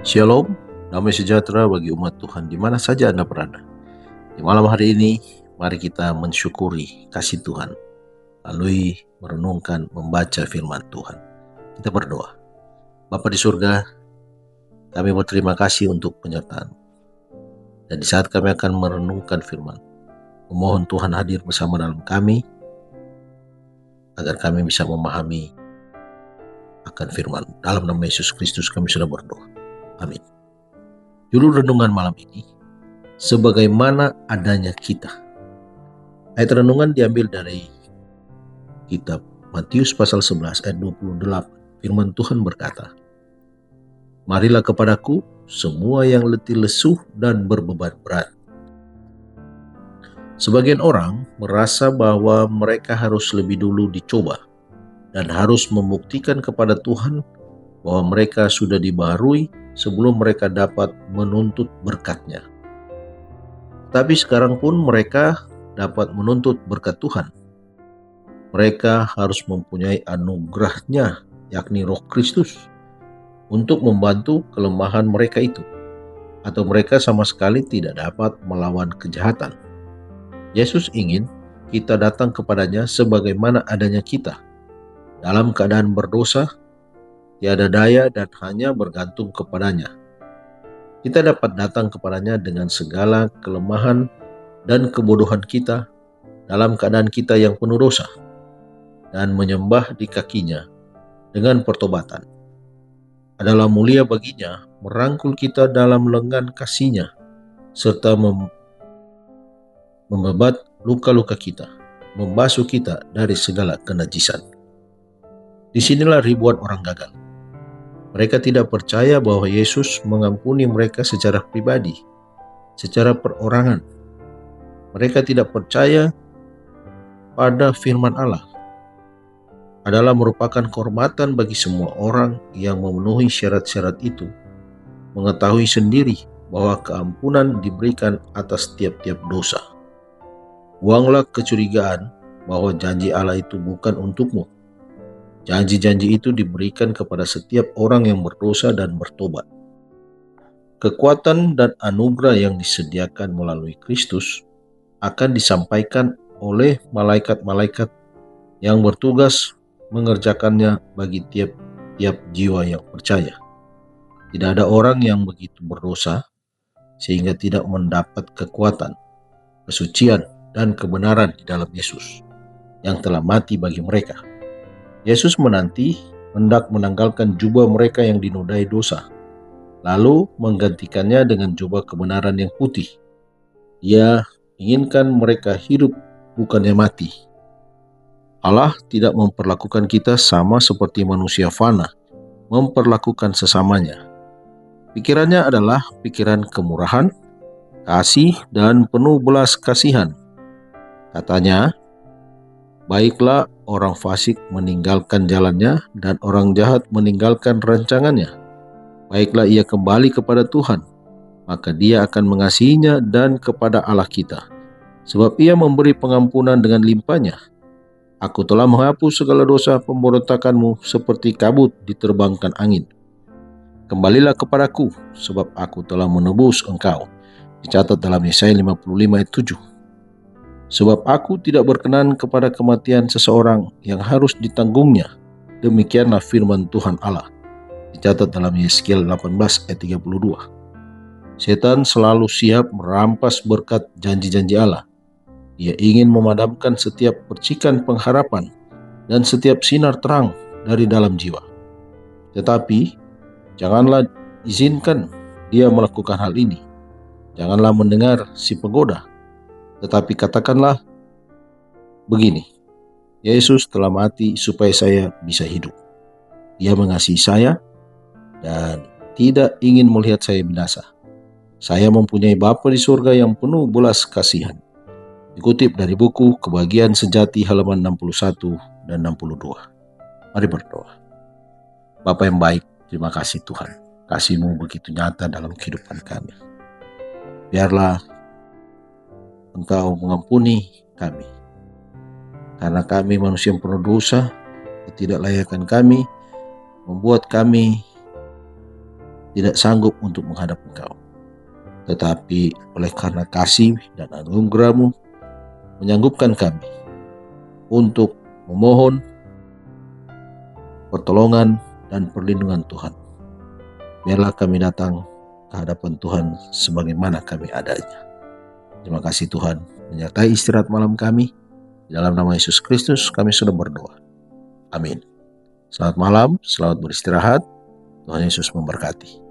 Shalom, damai sejahtera bagi umat Tuhan di mana saja Anda berada. Di malam hari ini, mari kita mensyukuri kasih Tuhan, lalu merenungkan, membaca firman Tuhan. Kita berdoa. Bapa di surga, kami berterima kasih untuk penyertaan. Dan di saat kami akan merenungkan firman, memohon Tuhan hadir bersama dalam kami, agar kami bisa memahami akan firman. Dalam nama Yesus Kristus kami sudah berdoa. Amin. Judul renungan malam ini, sebagaimana adanya kita. Ayat renungan diambil dari kitab Matius pasal 11 ayat 28. Firman Tuhan berkata, "Marilah kepadaku semua yang letih lesu dan berbeban berat." Sebagian orang merasa bahwa mereka harus lebih dulu dicoba dan harus membuktikan kepada Tuhan bahwa mereka sudah dibaharui sebelum mereka dapat menuntut berkat-Nya. Tapi sekarang pun mereka dapat menuntut berkat Tuhan. Mereka harus mempunyai anugerah-Nya, yakni Roh Kristus, untuk membantu kelemahan mereka itu, atau mereka sama sekali tidak dapat melawan kejahatan. Yesus ingin kita datang kepadanya sebagaimana adanya kita, dalam keadaan berdosa, tiada daya dan hanya bergantung kepadanya. Kita dapat datang kepadanya dengan segala kelemahan dan kebodohan kita, dalam keadaan kita yang penuh dosa, dan menyembah di kakinya dengan pertobatan. Adalah mulia baginya merangkul kita dalam lengan kasih-Nya, serta membebat luka-luka kita, membasuh kita dari segala kenajisan. Disinilah ribuan orang gagal. Mereka tidak percaya bahwa Yesus mengampuni mereka secara pribadi, secara perorangan. Mereka tidak percaya pada firman Allah. Adalah merupakan kehormatan bagi semua orang yang memenuhi syarat-syarat itu, mengetahui sendiri bahwa keampunan diberikan atas tiap-tiap dosa. Buanglah kecurigaan bahwa janji Allah itu bukan untukmu. Janji-janji itu diberikan kepada setiap orang yang berdosa dan bertobat. Kekuatan dan anugerah yang disediakan melalui Kristus akan disampaikan oleh malaikat-malaikat yang bertugas mengerjakannya bagi tiap-tiap jiwa yang percaya. Tidak ada orang yang begitu berdosa sehingga tidak mendapat kekuatan, kesucian, dan kebenaran di dalam Yesus yang telah mati bagi mereka. Yesus menanti hendak menanggalkan jubah mereka yang dinodai dosa, lalu menggantikannya dengan jubah kebenaran yang putih. Dia inginkan mereka hidup, bukannya mati. Allah tidak memperlakukan kita sama seperti manusia fana memperlakukan sesamanya. Pikirannya adalah pikiran kemurahan, kasih, dan penuh belas kasihan. Katanya, "Baiklah orang fasik meninggalkan jalannya dan orang jahat meninggalkan rancangannya. Baiklah ia kembali kepada Tuhan, maka Dia akan mengasihinya, dan kepada Allah kita, sebab Ia memberi pengampunan dengan limpahnya. Aku telah menghapus segala dosa pemberontakanmu seperti kabut diterbangkan angin. Kembalilah kepadaku, sebab aku telah menebus engkau." Dicatat dalam Yesaya 55 ayat 7. "Sebab aku tidak berkenan kepada kematian seseorang yang harus ditanggungnya. Demikianlah firman Tuhan Allah." Dicatat dalam Yeskiel 18 ayat 32. Setan selalu siap merampas berkat janji-janji Allah. Ia ingin memadamkan setiap percikan pengharapan dan setiap sinar terang dari dalam jiwa. Tetapi janganlah izinkan dia melakukan hal ini. Janganlah mendengar si penggoda, tetapi katakanlah begini, "Yesus telah mati supaya saya bisa hidup. Dia mengasihi saya dan tidak ingin melihat saya binasa. Saya mempunyai Bapa di surga yang penuh belas kasihan." Dikutip dari buku Kebahagiaan Sejati halaman 61 dan 62. Mari berdoa. Bapa yang baik, terima kasih Tuhan. Kasih-Mu begitu nyata dalam kehidupan kami. Biarlah Engkau mengampuni kami, karena kami manusia yang penuh dosa. Ketidaklayakan kami membuat kami tidak sanggup untuk menghadap Engkau. Tetapi oleh karena kasih dan anugerah-Mu menyanggupkan kami untuk memohon pertolongan dan perlindungan Tuhan. Biarlah kami datang ke hadapan Tuhan sebagaimana kami adanya. Terima kasih Tuhan menyertai istirahat malam kami. Di dalam nama Yesus Kristus kami sudah berdoa. Amin. Selamat malam, selamat beristirahat. Tuhan Yesus memberkati.